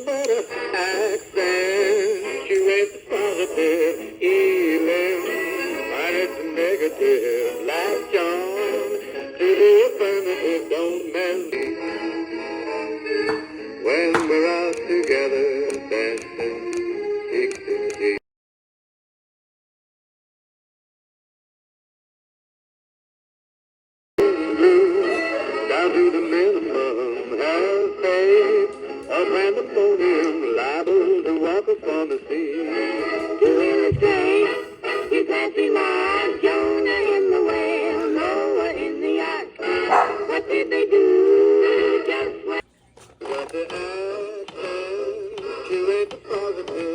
better accentuate the positive, eliminate the negative, latch on to the affirmative, don't mess when we're out together, dancing, cheek to cheek. Down to the minimum, have faith, a pandemonium, liable to walk upon the sea. To illustrate, you can't see my Jonah in the whale, Noah in the ark. What did they do? Just what? Got to accentuate the positive.